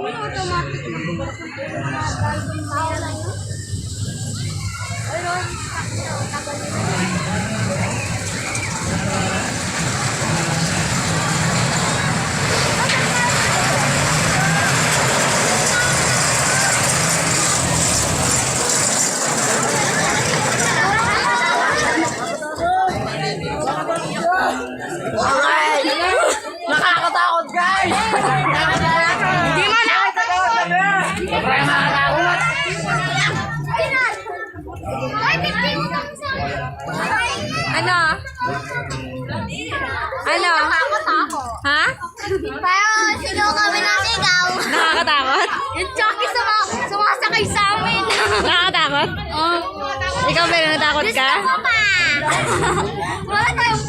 Automatic na nakakatakot, guys! Hindi man nakakatakot! Sobrang nakakatakot! Ano? Ano? Nakakatakot ako. Ha? Pero sino kami nasigaw. Nakakatakot? Yung Chucky sumasakay sa amin. Nakakatakot? Oh. Ikaw ba natakot ka? Gusto ko pa. Wala tayong